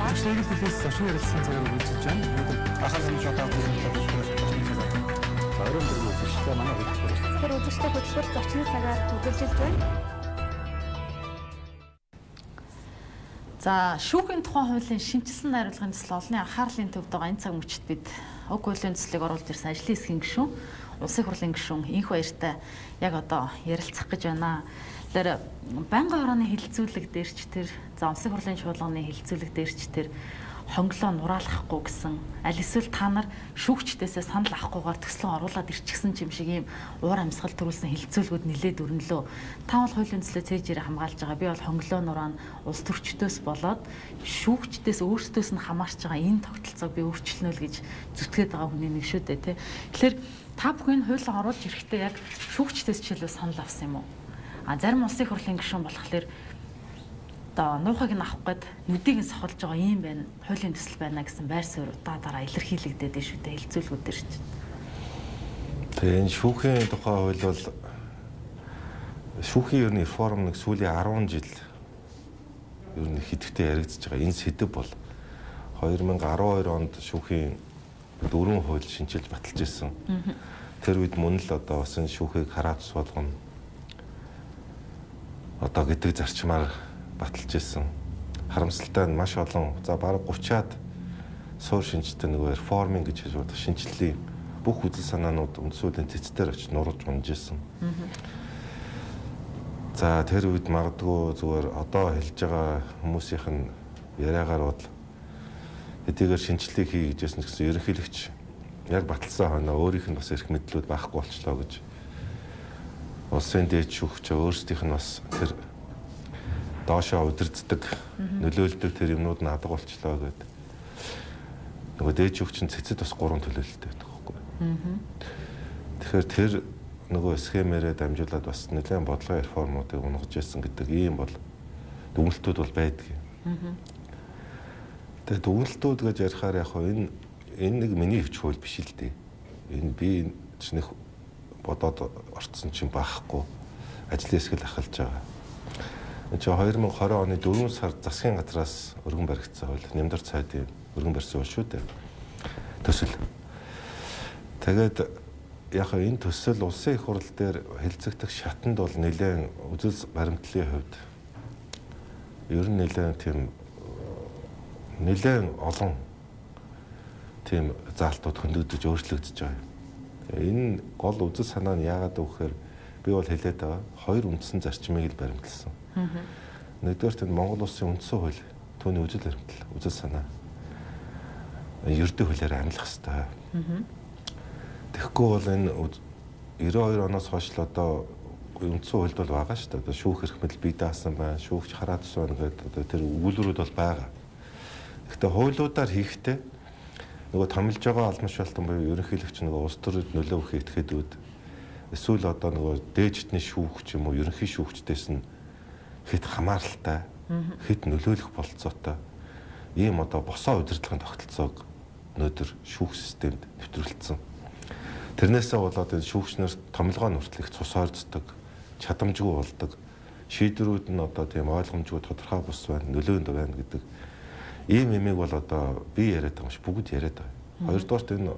Ажлын хэлээс зочин ярилцсан цагаар үйлчилж байна. Ахад хэмжиж одоо Орон бүрийн үзэгчтэй манай хөтөлбөр. Тэгэхээр үзэгчтэй хөтөлбөр зочны цагаар үргэлжилж байна. За, шүүхийн тухайн хуулийн шинжилсэн найруулгын төсөл олонний анхаарлын төвд байгаа энэ цаг мөчид бид уг хуулийн төслийг оруулж ирсэн ажлын хэсгийн гишүүн, улсын хурлын гишүүн энх баяртай яг одоо ярилцах гэж байна. Тэгэхээр байнгын хорооны хилцүүлэг дээр ч тэр, за улсын хурлын чуулганы хилцүүлэг дээр ч тэр хонглоо нураалгахгүй гэсэн аль эсвэл та нар шүүгчдээсээ санал авахгүйгээр төслөө оруулаад ирчихсэн юм шиг ийм уур амьсгал төрүүлсэн хилцүүлгүүд нэлээд өрнөлөө. Та бол хуулийн төслөө цээжээр хамгаалж байгаа. Би бол хонглоо нураа нь улс төрчдөөс болоод шүүгчдээс өөрсдөөс нь хамаарч байгаа энэ тогтолцоог би өөрчлөнө л гэж зүтгээд байгаа хүний нэг шүү дээ, тэ. Тэгэхээр та бүхэн хуулийг оруулж ирэхдээ яг шүүгчдээс жишээлбэл санал авсан юм уу? Зарим улсын хурлын гишүүн болохоор нуухыг нь авах гээд нүдийг нь сохолж байгаа юм байна. Хуулийн төсөл байна гэсэн байр суурь дараа илэрхийлэгдээд байна шүү дээ хэлцүүлгүүдээр чинь. Тэгээ энэ шүүхийн тухай хууль бол шүүхийн ерний реформ нэг сүүлийн 10 жил ер нь хэдвэтэй яригдж байгаа. Энэ сэдэв бол 2012 онд шүүхийн 4 хууль шинжилж баталж ирсэн. Тэр үед мөн л одоо бас энэ шүүхийг хараад ус болгоно. Одоо гэдэг зарчмаар баталж ирсэн. Харамсалтай нь маш олон за бараг 30-аад суур шинжтэй нөгөө реформинг гэж хэлж байгаа шинжиллийн бүх үзэл санаанууд үндсүүлийн цэцээр очиж нурж унж ирсэн. За тэр үед магадгүй зүгээр одоо хэлж байгаа хүмүүсийнх нь яриагаар бол хэдийгээр шинжилгээ хий гэжсэн гэсэн ерөнхийлөгч яг баталсан хойно өөрийнх нь бас эрх мэдлүүд байхгүй болчлоо гэж улсын дээд шүүгч өөрсдийнх нь бас тэр доошоо удирддаг, нөлөөлдөг тэр юмнууд нь адаг болчлоо гэдэг. Нөгөө дээд шүүгч нь цэцэд бас 3 төлөөлөлттэй байдаг байхгүй. Тэгэхээр тэр нөгөө схемээрээ дамжуулаад бас нэлээд бодлогын реформуудыг унгаж ирсэн гэдэг ийм бол дүгнэлтүүд бол байдаг юм. Тэгээ дүгнэлтүүд гэж ярихаар яг энэ нэг миний хвч хууль биш л дээ. Энэ би чиний бодоод орцсон чинь баахгүй ажлын хэсгэл ахалж байгаа. Энэ 2020 оны 4 сар засгийн газраас өргөн баригдсан хууль Нямдар цайдын өргөн барьсан хууль шүү дээ. Төсөл. Тэгээд яг энэ төсөл улсын их хурл дээр хэлцэгдэх шатанд бол нэлээд үзэл баримтлалын хувьд ер нь нэлээд олон тийм заалтууд хөндөгдөж өөрчлөгдөж байгаа юм. Энэ гол үзэл санаа нь яагаад вэ гэхээр би бол хэлээд байгаа хоёр үндсэн зарчмыг л баримтлсан. Нэгдүгээр нь Монгол улсын үндсэн хууль түүний үзэл баримтлал, үзэл санаа ердөө хуулиар амлах хэрэгтэй. Тэгэхгүй бол энэ 92 оноос хойш л одоо үндсэн хуульд бол байгаа шүү дээ. Одоо шүүх эрх мэдэл бий даасан байна, шүүгч хараад байна гэдэг одоо тэр өгүүлбэрүүд бол байгаа. Гэхдээ хуулиудаар хийхдээ нөгөө томилж байгаа албан шалтгаан буюу ерөнхийлөгч нөгөө улс төрөд нөлөө өгөх этгээдүүд эсвэл одоо нөгөө дээжтний шүүгч юм уу ерөнхий шүүгчдээс нь хэд хамааралтай хэд нөлөөлөх болцоотой ийм одоо босоо удирдлагын тогтолцоог өнөөдөр шүүх системд нэвтрүүлсэн. Тэрнээсээ болоод энэ шүүгчнэр томилгоо нүртэл их цус ойрцдог, чадамжгүй болдог, шийдвэрүүд нь одоо тийм ойлгомжгүй тодорхой бус байна, нөлөөнд байна гэдэг ийм юмыг бол одоо би яриад байгаа юм шиг бүгд яриад байгаа. Хоёрдугаарт энэ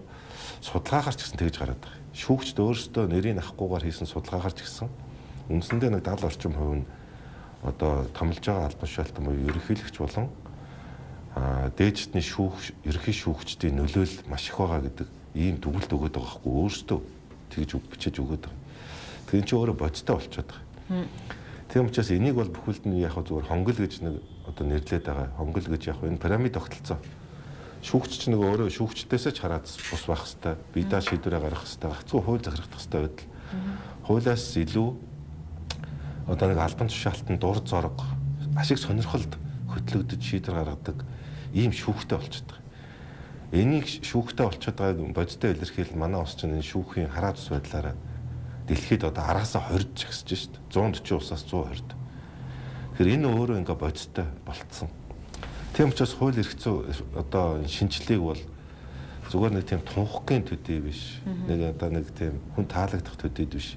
судалгаагаар ч гэсэн тэгж гараад байгаа. Шүүгчд өөрсдөө нэрийг авахгүйгээр хийсэн судалгаагаар ч гэсэн үндсэндээ нэг 70 орчим хувь нь одоо томилж байгаа албан шалтгаан буюу ерөнхийлөгч болон дээжтний ерөнхий шүүгчдийн нөлөөлөл маш их байгаа гэдэг ийм дүгнэлт өгöd байгаа хгүй өөрсдөө тэгж бичиж өгöd байгаа. Тэгэхээр энэ ч өөрөө бодтой болчиход байгаа. Тийм учраас энийг бол бүхэлд нь яг зүгээр хонгол гэж нэг одоо нэрлээд байгаа. Хонгол гэж яг энэ пирамид тогтолцоо. Шүүгч ч нэг өөрөө шүүгчдээсээ ч хараад бус байх хэвээр, бидаа шийдвэрээ гаргах хэвээр, гацгүй хууль захирагдах хэвээр байдал. Хуулиас илүү одоо нэг албан тушаалтанд дур зорго, ашиг сонирхолд хөтлөгдөж шийдвэр гаргадаг ийм шүүхтэй болчиход байгаа. Энийг шүүхтэй болчиход байгааг бодиттой илэрхийлэл манай улс чинь энэ шүүхийн хараад ус байдлаараа дэлхийд одоо араасаа 20 жагсаж шít. 140 усаас 120. Тэгэхээр энэ өөрөө ингээ бодиттой болцсон. Тийм учраас хууль эрх зүйн одоо шинжилгээг бол зүгээр нэг тийм тунхагийн төдий биш. Нэг одоо нэг тийм хүн таалагдах төдий биш.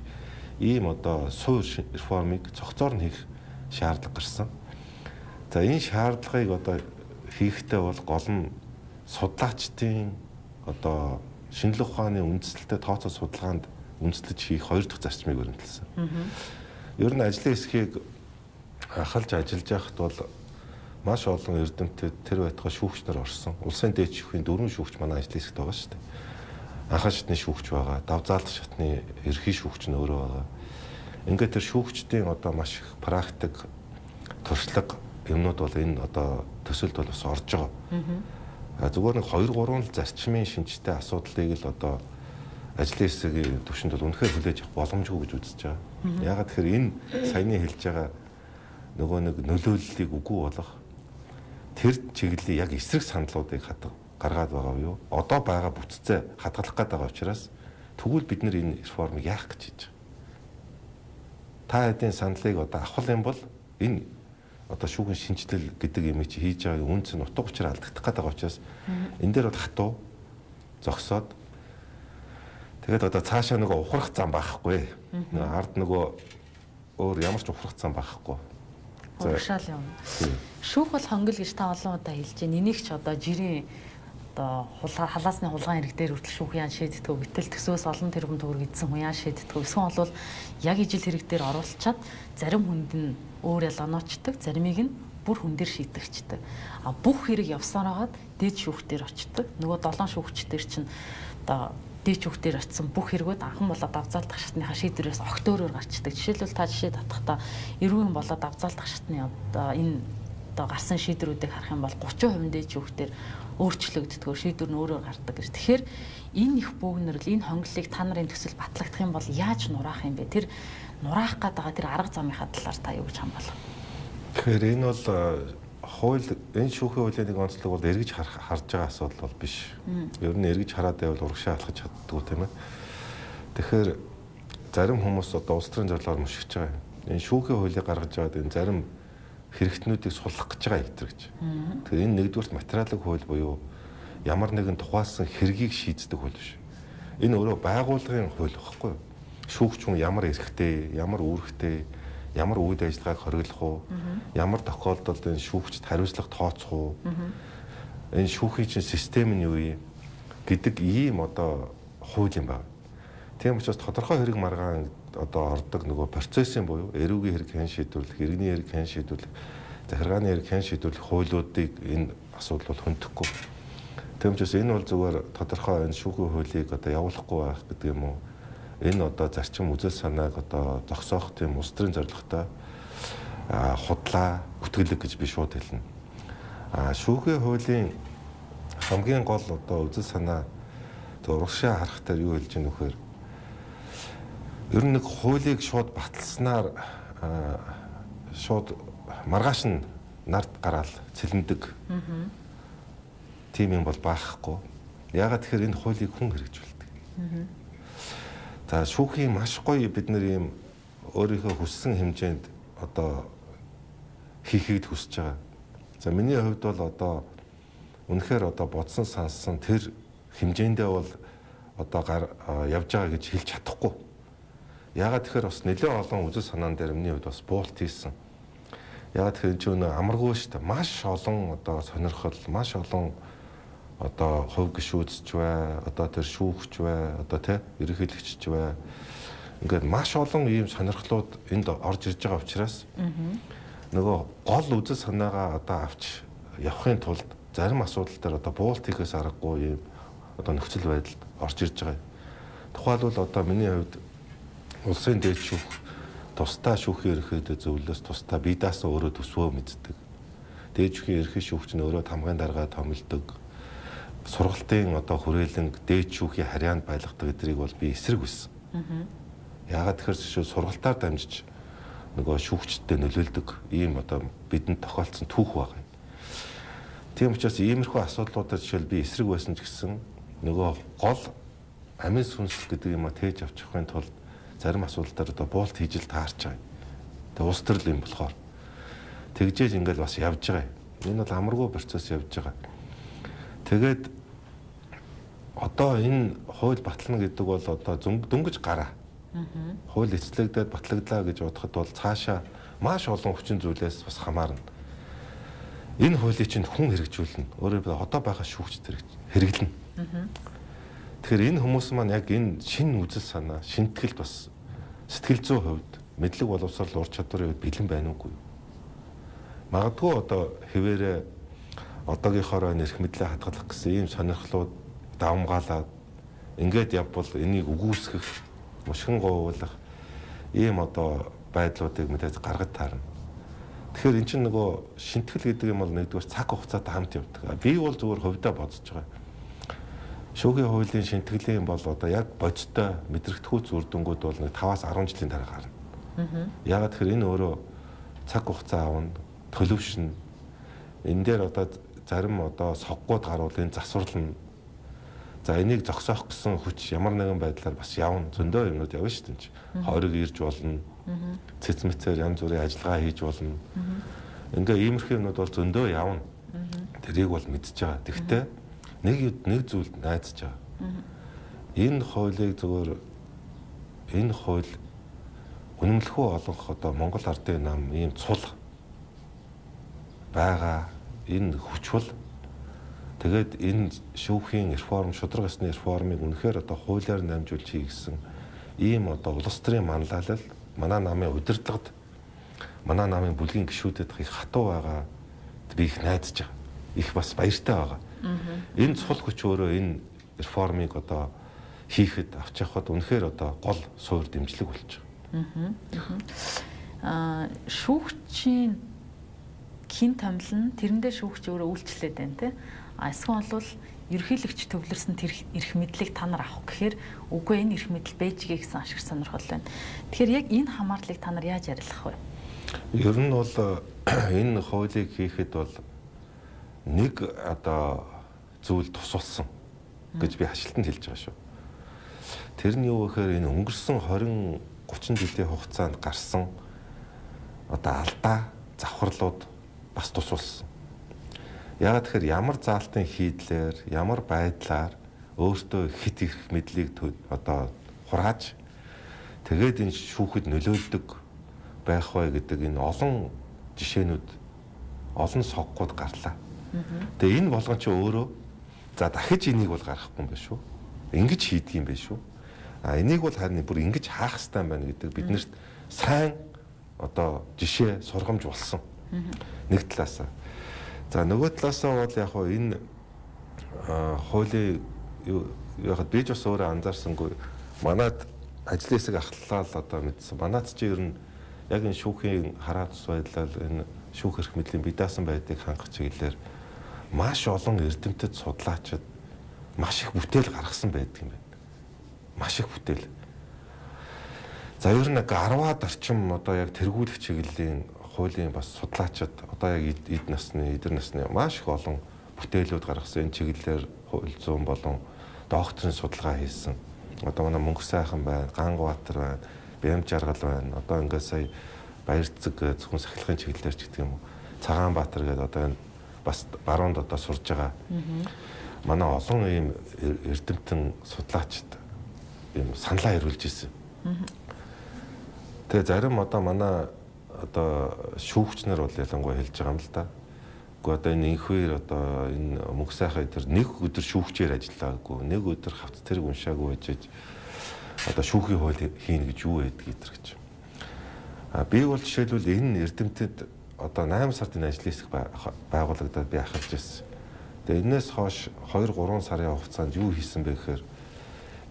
Ийм одоо суур реформыг цогцоор нь хийх шаардлага гарсан. За энэ шаардлагыг одоо хийхдээ бол гол нь судлаачдын одоо шинжлэх ухааны үндэслэлтэй тооцоо судалгаанд үндэслэж хийх хоёр дахь зарчмыг өрнөлдсөн. Ер нь ажлын хэсгийг ахалж ажиллаж байхад бол маш олон эрдэмтэд тэр байтугай шүүгчнэр орсон. Улсын дээд шүүхийн 4 шүүгч манай ажлын хэсэгт байгаа шүү дээ. Анхан шатны шүүгч байгаа, давзаалдах шатны ерхий шүүгч нь өөрөө байгаа. Ингээд тэр шүүгчдийн одоо маш их практик туршлага юмнууд бол энэ одоо төсөлд бол бас орж байгаа. Зүгээр нэг 2-3 зарчмын шинжтэй асуудлыг л одоо ажлын хэсгийн төвшөнд бол үнэхээр хүлээж авах боломжгүй гэж үзэж байгаа. Ягаад тэгэхээр энэ саяны хэлж байгаа нөгөө нэг нөлөөллийг үгүй болох тэр чиглэлийн яг эсрэг саналуудыг гаргаад байгаа юу? Одоо байгаа бүтцээ хадгалах гээд байгаа учраас тэгвэл бид нэр энэ реформыг яах гэж хийж байгаа. Та хэдийн саналыг одоо авах юм бол энэ одоо шүүхийн шинжилэл гэдэг юм чи хийж байгаа үнц нь утга учир алдагдах гээд байгаа учраас энэ дээр бол хатуу зогсоод тэгээд одоо цаашаа нөгөө ухрах зам байхгүй. Ард нөгөө өөр ямар ч ухрах зам байхгүй. Урагшаал юм. Шүүх бол хонгил гэж та олон удаа хэлж байна. Энийг ч одоо жирийн одоо халаасны хулгайн хэрэг дээр хүртэл шүүх яан шийддэг. Гэтэл төсөөс олон тэрбум төгрөг идсэн хүн яан шийддэг. Эсвэл бол яг ижил хэрэг дээр оруулчаад зарим хүнд нь өөр ялганоочдөг, заримыг нь бүр хүн дээр шийдэгчдэг. А бүх хэрэг явсаар хагаад дээд шүүх дээр очдөг. Нөгөө 7 шүүгч дээр чинь одоо дээд шүүх дээр очисон бүх хэрэгүүд анхан болоод давзаалдах шатныхаа шийдвэрээс огтөөрөөр гарчдаг. Жишээлбэл та жишээ татахдаа эрүүн болоод давзаалдах шатны одоо энэ одоо гарсан шийдвэрүүдийг харах юм бол 30% дээд шүүх дээр өөрчлөгддөг, шийдвэр нь өөрөөр гардаг гэж. Тэгэхээр энэ их бөөгнөрл, энэ хонглолыг та нарын төсөл батлагдах юм бол яаж нураах юм бэ? Тэр нураах гээд байгаа тэр арга замынхаа талаар та юу гэж хамгаалах? Тэгэхээр энэ бол хууль энэ шүүхийн хуулийн нэг онцлог бол эргэж харж байгаа асуудал бол биш. Ер нь эргэж хараад байвал урагшаа алхаж чаддгүй тийм ээ. Тэгэхээр зарим хүмүүс одоо улс төрийн зорилгоор мушигч байгаа. Энэ шүүхийн хуулийг гаргаж байгаад энэ зарим хэрэгтнүүдийг суллах гэж байгаа хэвтэр гэж. Тэгэхээр энэ нэгдүгürt материалын хууль буюу ямар нэгэн тухайлсан хэргийг шийддэг хууль биш. Энэ өөрөө байгууллагын хууль багхгүй юу? Шүүгч хүн ямар эрхтэй, ямар үүрэгтэй, ямар үйл ажиллагааг хориглох уу? Ямар тохиолдолд энэ шүүгчд хариуцлага тооцох уу? Энэ шүүхийн чинь систем нь юу юм гэдэг ийм одоо хууль юм байна. Тийм учраас тодорхой хэрэг маргаан одоо ордог нөгөө процессын буюу эрүүгийн хэрэг хэн шийдвэрлэх, иргэний хэрэг хэн шийдвэрлэх, захиргааны хэрэг хэн шийдвэрлэх хуулиудыг энэ асуудал бол хөндөхгүй. Тийм учраас энэ бол зүгээр тодорхой энэ шүүхийн хуулийг одоо явуулахгүй байх гэдэг юм уу? Энэ одоо зарчим үзэл санааг одоо зогсоох тийм улс төрийн зорилготой худлаа, бүтгэлэг гэж би шууд хэлнэ. Шүүхийн хуулийн хамгийн гол одоо үзэл санаа урагшаа харах дээр юу хэлж байгаа нөхөр? Ер нь нэг хуулийг шууд баталснаар шууд маргааш нь нард гараал цэлэндэг. Тийм юм бол баахгүй. Ягаад тэгэхээр энэ хуулийг хүн хэрэгжүүлдэг. За шүүхийн маш гоё бид нэр ийм өөрийнхөө хүссэн хэмжээнд одоо хийхийг хүсэж байгаа. За миний хувьд бол одоо үнэхээр одоо бодсон сонссон тэр хэмжээндээ бол одоо явж байгаа гэж хэлж чадахгүй. Ягаад тэгэхээр бас нэлээд олон үзэл санаан дээр миний хувьд бас буулт хийсэн. Ягаад тэгэхээр ч өнөө амаргүй шүү дээ. Маш олон одоо сонирхол, маш олон одоо хувь гишүүдч бай, одоо тэр шүүгч бай, одоо тий ерөнхийлөгчч бай. Ингээд маш олон ийм сонирхлууд энд орж ирж байгаа учраас нөгөө гол үзэл санаагаа одоо авч явахын тулд зарим асуудал дээр одоо буулт хийхээс аргагүй ийм одоо нөхцөл байдалд орж ирж байгаа. Тухайлбал одоо миний хувьд улсын дээд шүүх тусдаа шүүхийн ерөнхийдөө зөвлөлөөс тусдаа бие даасан өөрөө төсвөө мэддэг. Дээд шүүхийн ерөнхий шүүгч нь өөрөө тамгын даргаа томилдог. Сургалтын одоо хүрээлэн дээд шүүхийн харьяанд байлгадаг гэдгийг бол би эсрэг байсан. Яагаад тэгэхээр сургалтаар дамжиж нөгөө шүүгчдэд нөлөөлдөг ийм одоо бидэнд тохиолдсон түүх байгаа юм. Тийм учраас иймэрхүү асуудлуудад жишээл би эсрэг байсан ч гэсэн нөгөө гол амин сүнс гэдэг юм а тээж авчихын тулд зарим асуудал дээр одоо буулт хийж л таарч байгаа. Тэгээ улс төрөл юм болохоор тэгжээж ингээл бас явж байгаа юм. Энэ бол амаргүй процесс явж байгаа. Тэгээд одоо энэ хууль батлана гэдэг бол одоо дөнгөж гараа. Хууль эцлэгдээд батлагдлаа гэж бодоход бол цаашаа маш олон хүчин зүйлээс бас хамаарна. Энэ хуулийг чинь хүн хэрэгжүүлнэ. Өөрөөр хэлбэл одоо байгаа шүүгчд хэрэглэнэ. Тэгэхээр энэ хүмүүс маань яг энэ шинэ үзэл санаа, шинтгэл бас сэтгэл зүйн хувьд мэдлэг боловсрол ур чадварын хувьд бэлэн байна уугүй. Магадгүй одоо хэвээрээ одоогийнхоороо нэрх мэдлээ хадгалах гэсэн ийм сонирхлууд давмгаалаад ингээд явбал энийг үгүйсгэх, мушгин гоовлах ийм одоо байдлуудыг мэдээж гаргаж таарна. Тэгэхээр эн чинь нөгөө шинтгэл гэдэг юм бол нэгдүгээр цаг хугацаатай хамт явдаг. Би бол зүгээр хувьдаа бодож байгаа. Шүүхийн хуулийн шинтгэлийн бол одоо яг бодиттой мэдрэгдэхүйц үр дүнгууд бол нэг 5-аас 10 жилийн дараа гарна. Яагаад тэгэхээр энэ өөрөө цаг хугацаа авна, төлөвшнө. Энэ дээр одоо зарим одоо соггууд гарвал энэ засварлна. За энийг зогсоох гэсэн хүч ямар нэгэн байдлаар бас явна. Зөндөө юмнууд явна шүү дээ. Хориг ирж болно. Цэц мэцээр янз бүрийн ажиллагаа хийж болно. Ингээ иймэрхүү юмнууд бол зөндөө явна. Тэрийг бол мэдж байгаа. Тэгвэл нэг зүйлд найдаж байгаа. Энэ хуулийг зөвөр энэ хууль үнэмлэхүй олонх одоо Монгол Ардын нам ийм цул байгаа. Энэ хүчвэл тэгээд энэ шүүхийн реформ, шударга ёсны реформыг үнэхээр одоо хуулиар намжуулж хийгсэн ийм одоо улс төрийн манлайлал манай намын удирдлагад манай намын бүлгийн гишүүдэд их хатуу байгаа би их найдаж байгаа. Их бас баяртай байгаа. Энэ цул хүч өөрөө энэ реформыг одоо хийхэд авч явахад үнэхээр одоо гол суур дэмжлэг болж байгаа. Шүүгчийн хин томилно тэрэндээ шүүгч өөрөө үйлчлээд байна те. Эсвэл бол ерөнхийлөгч төвлөрсөн тэр эрх мэдлийг та нар авах гэхээр үгүй энэ эрх мэдэл бэжгээ гэсэн ашиг сонирхол байна. Тэгэхээр яг энэ хамаарлыг та нар яаж арилгах вэ? Ер нь бол энэ хуулийг хийхэд бол нэг одоо зүйл тусалсан гэж би хашлтанд хэлж байгаа шүү. Тэр нь юу гэхээр энэ өнгөрсөн 20-30 жилийн хугацаанд гарсан одоо алдаа, завхарлууд бас тусалсан. Яагаад тэгэхээр ямар заалтын хийдлээр, ямар байдлаар өөртөө хит их мэдлийг одоо хурааж тэгээд энэ шүүхэд нөлөөлдөг байх вэ гэдэг энэ олон жишээнүүд, олон соггууд гарлаа. Тэгээ энэ болгон чи өөрөө за дахиж энийг бол гаргахгүй юм байна шүү. Ингэж хийдэг юм байна шүү. А энийг бол харин бүр ингэж хаах хэрэгтэй юм байна гэдэг биднэрт сайн одоо жишээ сургамж болсон. Нэг талаасаа. За нөгөө талаасаа бол яг хоо энэ хуулийн яг би ч бас өөрөө анзаарсангүй манад ажлын хэсэг ахлаа л одоо мэдсэн. Манад чи ер нь яг энэ шүүхийн хараа тус байдлаар энэ шүүх эрх мэдлийн бидаасан байдгийг хангах чиглэлээр маш олон эрдэмтэд судлаачид маш их бүтээл гаргасан байдаг юм байна. Маш их бүтээл. За ер нь 10-аад орчим одоо яг тэргүүлэх чиглэлийн хуулийн бас судлаачид одоо яг эд насны, эдэр насны маш их олон бүтээлүүд гаргасан. Энэ чиглэлээр хууль зүйн болон докторийн судалгаа хийсэн. Одоо манай Мөнгө сайхан байна, Гангабаатар байна, Бямж Жаргал байна. Одоо ингээд сая Баярцэг зөвхөн сахилгын чиглэлээр ч гэдэг юм уу. Цагаанбаатар гэдэг одоо энэ бас баруунд одоо сурж байгаа. Манай олон ийм эрдэмтэн судлаачид ийм саналаа ирүүлж ирсэн. Тэгээ зарим одоо манай одоо шүүгчнэр бол ялангуяа хэлж байгаа юм л да. Гэхдээ одоо энэ инхвэр одоо энэ Мөнгө сайхан тэр нэг өдөр шүүгчээр ажиллаагүй, нэг өдөр хавц тэрэг уншаагүй байж одоо шүүхийн хууль хийнэ гэж юу байдаг гэж. Би бол жишээлбэл энэ эрдэмтэд одоо 8 сард энэ ажлын хэсэг байгуулагдаад би ахарч ирсэн. Тэгээ энэс хойш 2-3 сарын хугацаанд юу хийсэн бэ гэхээр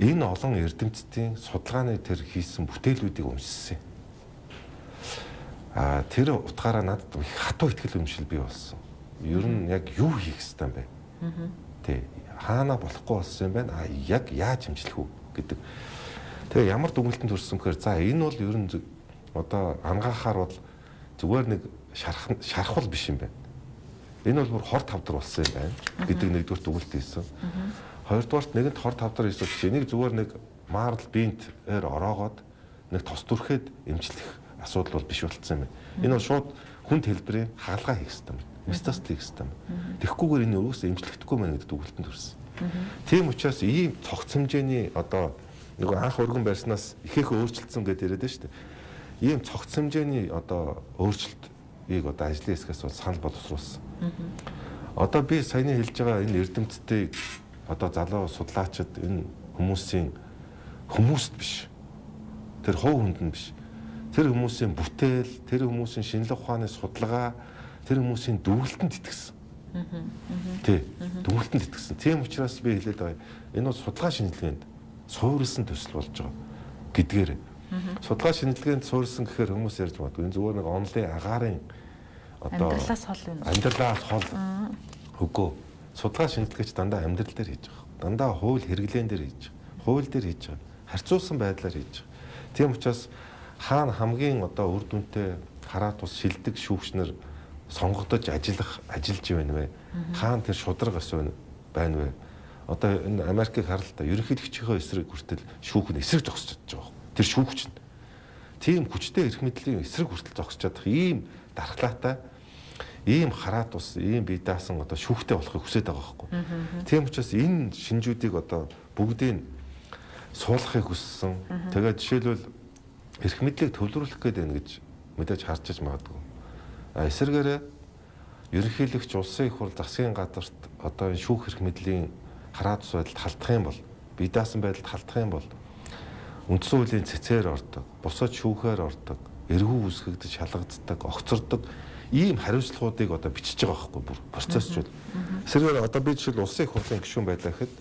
энэ олон эрдэмтдийн судалгааны тэр хийсэн бүтээлүүдийг уншсан. Тэр утгаараа надад их хатуу ихтгэл өмшил бий болсон. Ер нь яг юу хийх ёстой юм бэ? Тэ хаана болохгүй болсон юм байна? Яг яаж хэмжлэх үү гэдэг. Тэгээ ямар дүгнэлтэнд хүрсэн гэхээр за энэ бол ер нь одоо ангаахаар бол зүгээр нэг шархвал биш юм байна. Энэ бол бүр хор тавдар болсон юм байна гэдэг нэгдүгээр дүгнэлт хийсэн. Хоёрдугаарт нэгэнт хор тавдар хийсэн чинь энийг зүгээр нэг марл бинтээр ороогоод нэг тос түрхэд эмчлэх асуудал бол биш болцсон юм байна. Энэ бол шууд хүнд хэлбэрийн хаалгаа хийх хэрэгтэй юм. Метастаз хийх хэрэгтэй юм. Тэгэхгүйгээр энэ өөрөөсөө эмчлэгдэхгүй мэн гэдэг дүгнэлтэнд хүрсэн. Тийм учраас ийм цогц хэмжээний одоо нөгөө анх өргөн барьснаас ихээхэн өөрчлөлтсөн гэдээ яриад байна шүү дээ. Ийм цогц хэмжээний одоо өөрчлөлтийг одоо ажлын хэсгээс бол санал боловсруулсан. Одоо би саяны хэлж байгаа энэ эрдэмтдийг одоо залуу судлаачид энэ хүмүүст биш. Тэр хов хүнд нь биш. Тэр хүмүүсийн бүтээл, тэр хүмүүсийн шинжлэх ухааны судалгаа, тэр хүмүүсийн дүгнэлтэнд итгэсэн. Тий, дүгнэлтэнд итгэсэн. Тийм учраас би хэлээд байгаа. Энэ бол судалгаа шинжилгээнд суурилсан төсөл болж байгаа гэдгээр. Судалгаа шинжилгээнд суурилсан гэхээр хүмүүс ярьж магадгүй. Энэ зүгээр нэг онлын агаарын одоо амьдралаас хол юм. Амьдралаас хол. Үгүй. Судалгаа шинжилгээч дандаа амьдрал дээр хийж байгаа. Дандаа хууль хэрэглэн дээр хийж байгаа. Хууль дээр хийж байгаа. Харьцуулсан байдлаар хийж байгаа. Тийм учраас хаана хамгийн одоо үр дүнтэй хараа тус шилдэг шүүгчнэр сонгогдож ажиллаж байна вэ? Хаана тэр шудраг ас байна вэ? Одоо энэ Америкийг харалтаа ерөнхийлөгчийнхөө эсрэг хүртэл шүүх нь эсрэг зогсож чадж байгаа. Тэр шүүгч нь. Тийм хүчтэй эрх мэдлийн эсрэг хүртэл зогсож чадах ийм дархлаатай ийм хараа тус ийм бие даасан одоо шүүхтэй болохыг хүсэж байгаа байхгүй. Тийм учраас энэ шинжүүдийг одоо бүгдийг суулгахыг хүссэн. Тэгээд жишээлбэл эрх мэдлийг төвлөрүүлэх гээд байна гэж мэдээж харж иж магадгүй. Эсвэргээрээ ерөнхийлөгч улсын их хурл засгийн газарт одоо энэ шүүх эрх мэдлийн хараа тус байдалд халтдах юм бол бие даасан байдалд халтдах юм бол үндсэн хуулийн цэцээр ордог, бусад шүүхээр ордог, эргүү үүсгэгдэж шалгагддаг, огцордог ийм хариуцлагуудыг одоо бичиж байгаа байхгүй бүр процессчул. Эсвэргээр одоо би жишээл улсын их хурлын гишүүн байлаа гэхэд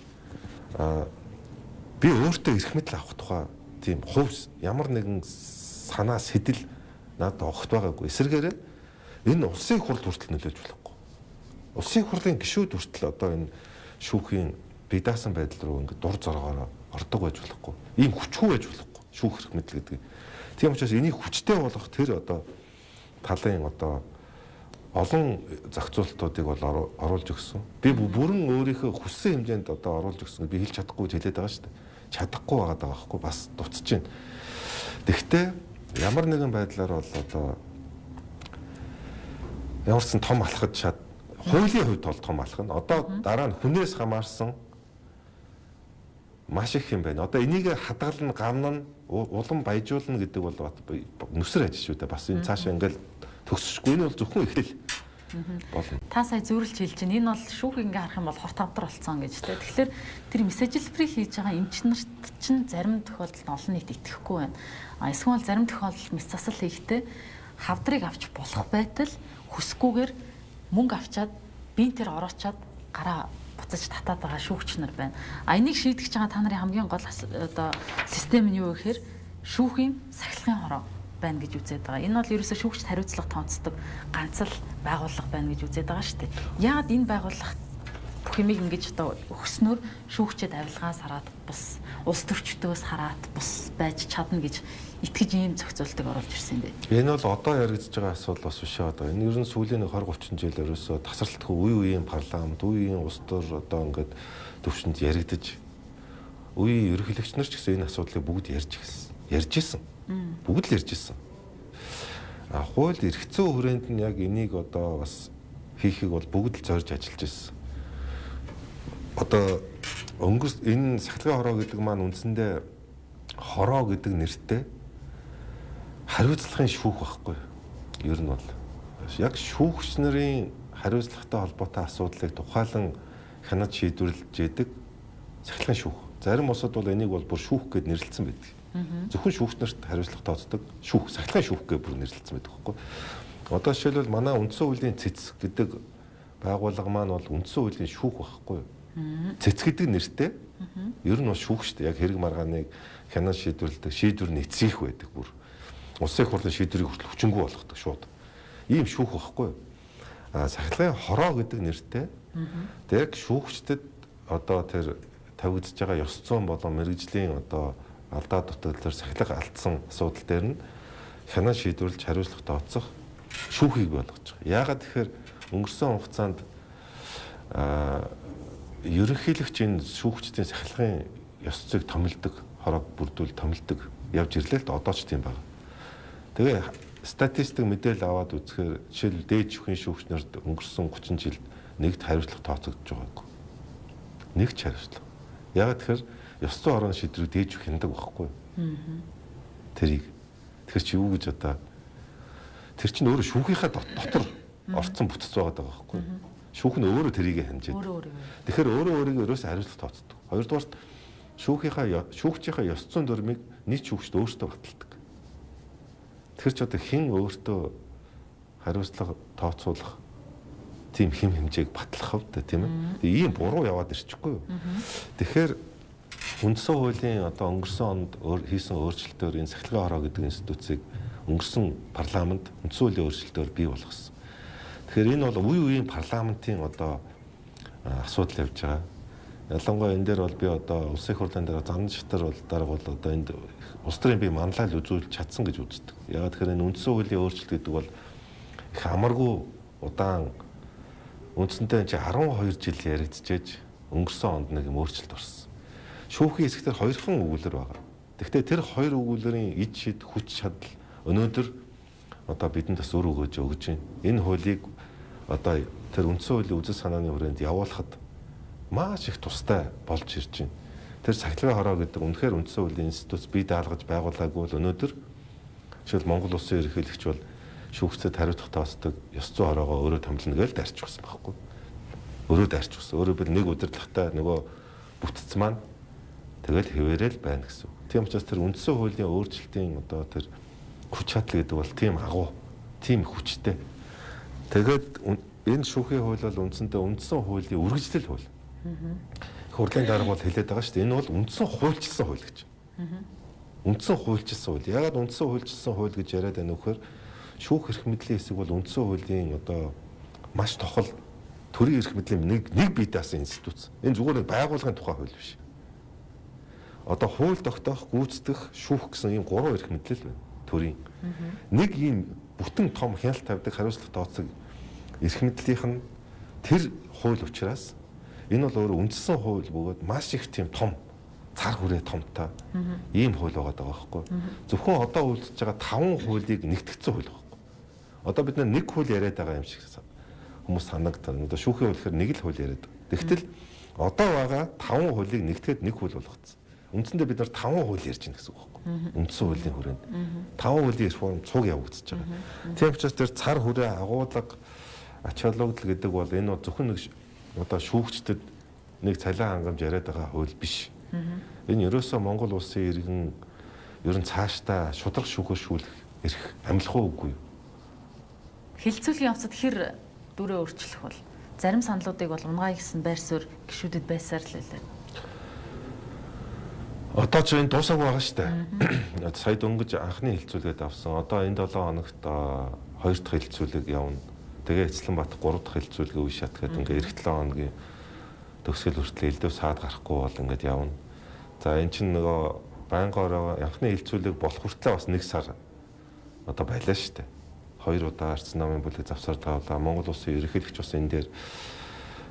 би өөртөө эрх мэдэл авах тухай тийм хувьс ямар нэгэн санаа сэтэл надад огт байгаагүй. Эсвэргээр энэ улсын их хурл хүртэл нөлөөлж болохгүй. Улсын их хурлын гишүүд хүртэл одоо энэ шүүхийн бие даасан байдал руу ингээд дур зоргоороо ордог байж болохгүй. Ийм хүчгүй байж болохгүй. Шүүх эрх мэдэл гэдэг. Тийм учраас энийг хүчтэй болгох тэр одоо талын одоо олон зохицуултуудыг бол оруулж өгсөн. Би бүрэн өөрийнхөө хүссэн хэмжээнд одоо оруулж өгсөн. Би хэлж чадахгүй гэж хэлээд байгаа шүү дээ. Чадахгүй байгаа байхгүй бас дуцж байна. Тэгэхдээ ямар нэгэн байдлаар бол одоо ямарсан том алхаж чад хуулийн хувьд бол том алхах нь. Одоо дараа нь хүнээс хамаарсан маш их юм байна. Одоо энийг хадгална, гамна, улам баяжуулна гэдэг бол нүсэр ажил шүү дээ. Бас энэ цаашаа ингээл төгсөхгүй. Энэ бол зөвхөн эхлэл болно. Та сая зөвлөж хэлж байна. Энэ бол шүүхийг ингээ харах юм бол хорт авдар болцсон гэж тэ. Тэгэхээр тэр мессежлбэрийг хийж байгаа эмч нарт чинь зарим тохиолдолд олон нийт итгэхгүй байна. Эсвэл зарим тохиолдолд мэс засал хийхдээ хавдрыг авч болох байтал хүсгүйгээр мөнгө авчаад биен тэр ороочоод гараа буцаж татаад байгаа шүүгч нар байна. Энийг шийдэж байгаа та нарын хамгийн гол одоо систем нь юу гэхээр шүүхийн сахилгын хороо байна гэж үзээд байгаа. Энэ бол ерөөсөө шүүгчд хариуцлага тооцдог ганц л байгууллага байна гэж үзээд байгаа шүү дээ. Яагаад энэ байгууллага бүх юмыг ингэж одоо өгснөөр шүүгчэд авилгаас хараад бус улс төрчдөөс хараад бус байж чадна гэж итгэж ийм зохицуултыг оруулж ирсэн юм бэ. Энэ бол одоо яригдж байгаа асуудал бас биш одоо. Энэ ер нь сүүлийн 20-30 жилээр ерөөсөө тасралтгүй үеийн парламент, үеийн улс төр одоо ингээд төвшөнд яригдж үеийн ерөнхийлөгч нар ч гэсэн энэ асуудлыг бүгд ярьж ирсэн. Бүгд л ярьж ирсэн. Хууль эргэцэн хүрээнд нь яг энийг одоо бас хийхийг бол бүгд л зорж ажиллаж ирсэн. Одоо энэ сахилгын хороо гэдэг маань үндсэндээ хороо гэдэг нэртэй хариуцлагын шүүх байхгүй. Ер нь бол яг шүүгч нарын хариуцлагатай холбоотой асуудлыг тухайлан хянаж шийдвэрлэж яадаг сахилгын шүүх. Зарим улсад бол энийг бол бүр шүүх гэд нэрлэлсэн байдаг. Зөвхөн шүүгч нарт хариуцлага тооцдог шүүх, сахилгын шүүх гэж бүр нэрлэлсэн байдаг байхгүй. Одоо жишээлбэл манай үндсэн хуулийн цэц гэдэг байгууллага маань бол үндсэн хуулийн шүүх байхгүй. Цэц гэдэг нэртэй ер нь бол шүүх шүү дээ. Яг хэрэг маргааныг хянаж шийдвэрлэдэг шийдвэр нь эцсийх байдаг бүр. Улсын их хурлын шийдвэрийг хүртэл хүчингү болгодог шууд. Ийм шүүх байхгүй. Сахилгын хороо гэдэг нэртэй. Яг шүүгчдэд одоо тэр тавигдж байгаа ёс зүйн болон мэрэгжлийн одоо алдаа дутагдлаар сахилга алдсан асуудал дээр нь хянаж шийдвэрлэж хариуцлага тооцох шүүхийг болгож байгаа. Яагаад тэгэхээр өнгөрсөн хугацаанд ерөнхийлөгч энэ шүүгчдийн сахилгын ёс зүйг томилдог, хороог бүрдүүл томилдог явж ирлээ л да одоо ч тийм байна. Тэгээ статистик мэдээлэл аваад үзэхээр жишээл дээд шүүхийн шүүгчнэрд өнгөрсөн 30 жилд нэгд хариуцлага тооцогдож байгаагүй. Нэг ч хариуцлага. Яагаад тэгэхээр ёс зүйн хорооны шийдвэрийг дээд шүүх хяндаг байхгүй. Тэрийг. Тэгэхээр чи юу гэж одоо тэр чинь өөрөө шүүхийнхаа дотор орцсон бүтц байгаа даа байхгүй. Шүүх нь өөрөө тэрийг хянжээд. Тэгэхээр өөрөө өөрийгөө ерөөсөө хариуцлага тооцдог. Хоёрдугаарт шүүгчийнхаа ёс зүйн дүрмийг нийт шүүгчд өөртөө баталдаг. Тэгэхээр ч одоо хэн өөртөө хариуцлага тооцоолох тийм хэм хэмжээг батлах хувьд тийм ээ. Ийм буруу яваад ирчихгүй юу. Тэгэхээр үндсэн хуулийн одоо өнгөрсөн онд хийсэн өөрчлөлтөөр энэ сахилгын хороо гэдэг институцийг өнгөрсөн парламент үндсэн хуулийн өөрчлөлтөөр бий болгосон. Тэгэхээр энэ бол үе үеийн парламентын одоо асуудал явж байгаа. Ялангуяа энэ дээр бол би одоо улсын хурлын дээр зан шатар бол дарга бол одоо энд улс төрийн бие манлайлал үзүүлж чадсан гэж үздэг. Яагаад тэгэхээр энэ үндсэн хуулийн өөрчлөлт гэдэг бол их амаргүй удаан үндсэндээ 12 жил яригдчихэж өнгөрсөн онд нэг юм өөрчлөлт орсон. Шүүхийн хэсгээр хоёрхан өгүүлэр байгаа. Гэхдээ тэр хоёр өгүүлэрийн ид шид хүч чадал өнөөдөр одоо бидэнд бас өр өгөөж байна. Энэ хуулийг одоо тэр үндсэн хуулийн үзэл санааны хүрээнд явуулахад маш их тустай болж ирж байна. Тэр сахилгын хороо гэдэг үнэхээр үндсэн хуулийн институт бий даалгаж байгуулаагүй бол өнөөдөр жишээл Монгол улсын ерөнхийлөгч бол шүүгчдэд хариуцах тооцдог ёс зүйн хороогоо өөрөө томлно гэж дайрчих байсан байхгүй. Өөрөө дайрчих байсан. Өөрөө би нэг удирдлагатай нөгөө бүтц маань тэгэл хэвээрэл байна гэсэн үг. Тийм учраас тэр үндсэн хуулийн өөрчлөлтийн одоо тэр хүч чадал гэдэг бол тийм агуу, тийм хүчтэй. Тэгээд энэ шүүхийн хууль бол үндсэндээ үндсэн хуулийн үргэлжлэл хууль. Хурлын дарга бол хэлээд байгаа шүү дээ. Энэ бол үндсэн хуульчилсан хууль гэж. Үндсэн хуульчилсан хууль. Яагаад үндсэн хуульчилсан хууль гэж яриад байна вэ гэхээр шүүх эрх мэдлийн хэсэг бол үндсэн хуулийн одоо маш тохол төрийн эрх мэдлийн нэг бие даасан институт. Энэ зүгээр байгууллагын тухай хууль биш. Одоо хууль тогтоох, гүйцэтгэх, шүүх гэсэн ийм гурван эрх мэдлэл байна. Төрийн. Нэг ийм бүтэн том хяналт тавьдаг хариуцлага тооцох эрх мэдлийнх нь тэр хууль учраас энэ бол өөрөө үндсэн хууль бөгөөд маш их тийм том цар хүрээ томтой ийм хууль байгаа даа байхгүй. Зөвхөн одоо үйлдэж байгаа 5 хуулийг нэгтгэсэн хууль байхгүй. Одоо бид нэг хууль яриад байгаа юм шиг хүмүүс санагдана. Одоо шүүхийн хууль гэхээр нэг л хууль яриад байгаа. Тэгтэл одоо байгаа 5 хуулийг нэгтгэхэд нэг хууль болгоцсон. Үндсэндээ бид нар 5 хууль ярьж байна гэсэн үг байхгүй. Үндсэн хуулийн хүрээнд 5 хуулийн реформ цуг явагдаж байгаа. Тийм учраас тэр цар хүрээ агуулга ач холбогдол гэдэг бол энэ зөвхөн нэг одоо шүүгчдэд нэг цалин хангамж яриад байгаа хууль биш. Энэ ерөөсөө Монгол улсын иргэн ер нь цаашдаа шудраг шүүхөшүүлэх эрх амлах уугүй. Хилцүүлгийн явцад хэр дүрээ өөрчлөх бол зарим саналуудыг бол унгаа хийсэн байр суурь гишүүдэд байсаар л байлаа. Одоо ч энэ дуусаагүй байгаа шүү дээ. Сая дөнгөж анхны хилцүүлгээд авсан. Одоо энэ 7 хоногт 2 дахь хилцүүлэг явна. Тэгээ Эцлэнбаатар 3 дахь хилцүүлгээ үе шат гэдэг ингээ эх 7 хоногийн төгсгөл хүртэл элдв саад гарахгүй бол ингээд явна. За эн чинь нөгөө байнгаараа анхны хилцүүлэг болох хүртэл бас 1 сар одоо байлаа шүү дээ. 2 удаа арцсан намын бүлэг завсаар тавлаа. Монгол улсын ерөнхийлөгч бас энэ дээр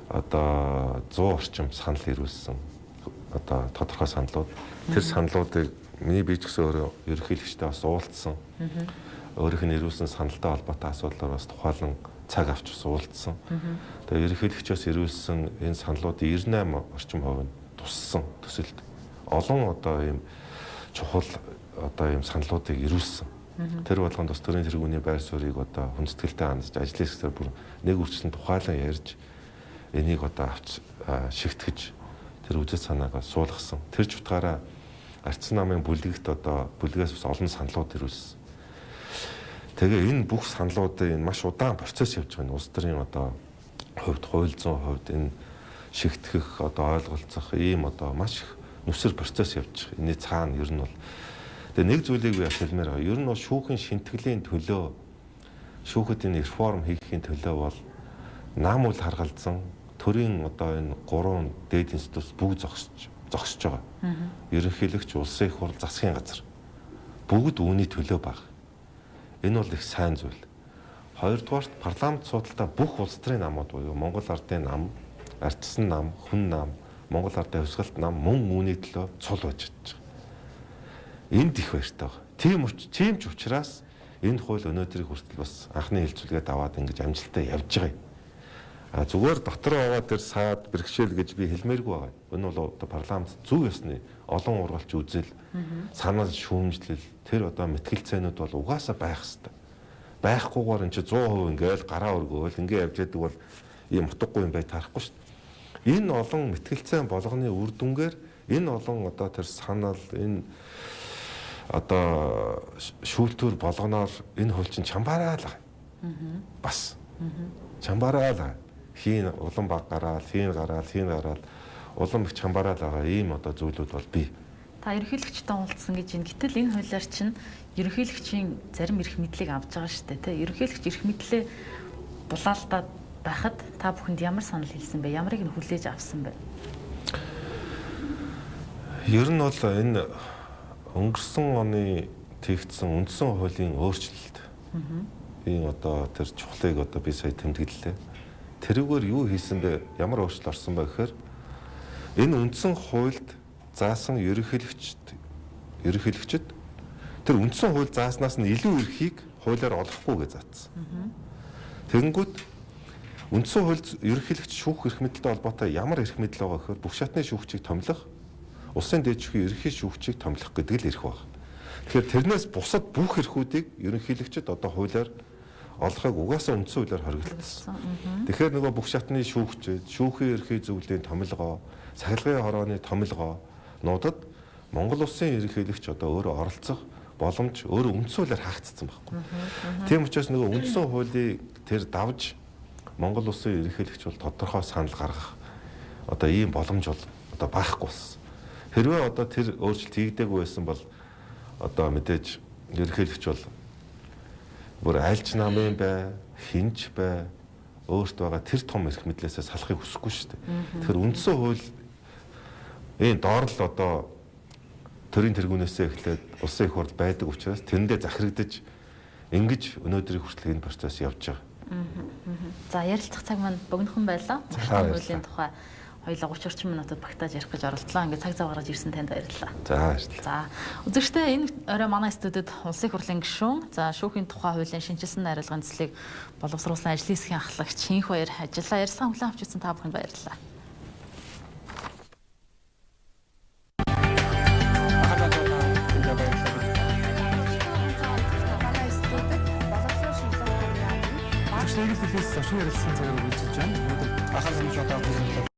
одоо 100 орчим санал ирүүлсэн. Одоо тодорхой саналууд. Тэр саналуудыг миний бие ч гэсэн өөрөө ерөнхийлөгчтэй бас уулзсан. Өөрийнх нь ирүүлсэн саналтай холбоотой асуудлаар бас тухайлан цаг авч бас уулзсан. Тэгээ ерөнхийлөгчөөс ирүүлсэн энэ саналуудын 98 орчим хувь нь туссан төсөлд. Олон одоо ийм чухал одоо ийм саналуудыг ирүүлсэн. Тэр болгонд бас төрийн тэргүүний байр суурийг одоо хүндэтгэлтэй хандж ажлын хэсгээр бүр нэг үрчлэн тухайлан ярьж энийг одоо авч шигтгэж тэр үзэл санаагаа суулгасан. Тэр ч утгаараа арцсан намын бүлэгт одоо бүлгээс бас олон саналууд ирүүлсэн. Тэгээ энэ бүх саналуудын маш удаан процесс явж байгаа. Улс төрийн одоо хувьд хууль зүйн хувьд энэ шигтгэх одоо ойлголцох ийм одоо маш их нүсэр процесс явж байгаа. Эний цаана ер нь бол тэгээ нэг зүйлийг би хэлмээр байгаа. Ер нь бол шүүхийн шинтгэлийн төлөө шүүхэд энэ реформ хийхийн төлөө бол нам үл харгалзан төрийн одоо энэ 3 дээд институт бүгд зогсож байгаа. Ерөнхийлөгч, улсын их хурл, засгийн газар бүгд үүний төлөө баг. Энэ бол их сайн зүйл. Хоёрдугаарт парламент судалтаа бүх улс төрийн намууд буюу Монгол ардын нам, ардчсан нам, хүн нам, Монгол ардын хувьсгалт нам мөн үүний төлөө цул байж чадж байгаа. Энд их баяртай байгаа. Тийм ч учраас энэ хууль өнөөдрийг хүртэл бас анхны хилцүүлгээд аваад ингэж амжилттай явж байгаа юм. Зүгээр дотор аваад тэр саад бэрхшээл гэж би хэлмээргүй байгаа. Энэ бол одоо парламент зөв ёсны олон ургалч үзэл, санал шүүмжлэл тэр одоо мэтгэлцээнүүд бол угаасаа байх ёстой. байхгүйгээр эн чи 100% ингээл гараа өргөөл ингээ явж яддаг бол ийм утгагүй юм бай тарахгүй шүү дээ. Энэ олон мэтгэлцээ болгоны үр дүнгээр энэ олон одоо тэр санал энэ одоо шүүлтүүр болгоноор энэ хууль чинь чамбараа л бас чамбараа л хийн улам баг гараал хийн гараал улам их чамбараа л байгаа ийм одоо зүйлүүд бол бий. Та ерөнхийлөгчтэй уулзсан гэж байна. Гэтэл энэ хуулиар чинь ерөнхийлөгчийн зарим эрх мэдлийг авч байгаа шүү дээ. Тэ ерөнхийлөгч эрх мэдлээ булаалдаад байхад та бүхэнд ямар санал хэлсэн бэ? Ямарыг нь хүлээж авсан бэ? Ер нь бол энэ өнгөрсөн оны тэгсэн үндсэн хуулийн өөрчлөлт. Энэ одоо тэр чухлыг одоо би сая тэмдэглэлээ. Тэрүүгээр юу хийсэн бэ? Ямар өөрчлөлт орсон бэ гэхээр энэ үндсэн хуульд заасан ерөнхийлөгчд тэр үндсэн хууль зааснаас нь илүү эрхийг хуулиар олохгүй гэж заасан. Тэгэнгүүт үндсэн хууль ерөнхийлөгч шүүх эрх мэдэлтэй холбоотой ямар эрх мэдэл байгаа гэхээр бүх шатны шүүгчийг томилох, улсын дээд шүүхийн ерөнхий шүүгчийг томилох гэдэг л эрх байна. Тэгэхээр тэрнээс бусад бүх эрхүүдийг ерөнхийлөгчд одоо хуулиар олохыг угаасаа үндсэн хуулиар хоригдсон. Тэгэхээр нөгөө бүх шатны шүүгчид, шүүхийн ерхий зөвлөлийн томилгоо, сахилгын хорооны томилгоо нуудад Монгол улсын ерөнхийлөгч одоо өөрөө оролцох боломж өөрөө үндсэн хуулиар хаагдсан байхгүй. Тийм учраас нөгөө үндсэн хуулийг тэр давж Монгол улсын ерөнхийлөгч бол тодорхой санал гаргах одоо ийм боломж бол одоо байхгүй болсон. Хэрвээ одоо тэр өөрчлөлт хийгдээгүй байсан бол одоо мэдээж ерөнхийлөгч бол бүр айлч намын бай, хинч бай өөртөө байгаа тэр том эрх мэдлээсээ салахыг хүсэхгүй шүү дээ. Тэгэхээр үндсэн хууль энэ доор л одоо төрийн тэргүүнээсээ эхлээд улсын их хурд байдаг учраас тэрэндээ захирагдаж ингэж өнөөдрийн хүртэл энэ процесс явж байгаа. За ярилцах цаг маань богинохон байлаа. Хуулийн тухай хоёулаа 30 орчим минутад багтааж ярих гэж оролдлоо. Ингээд цаг зав гаргаж ирсэн танд баярлалаа. За баярлалаа. За үзэгчдээ энэ орой манай студид улсын их хурлын гишүүн, за шүүхийн тухай хуулийн шинжилсэн найруулгын цэцлийг боловсруулсан ажлын хэсгийн ахлагч Чинх баяр ажиллаа. Ярьсан хүлээн авч ирсэн та бүхэнд баярлалаа. Шийдэл хэлээс зочин ярилцсан цагаар үргэлжилж байна. Анхаарал хэмжээ одоо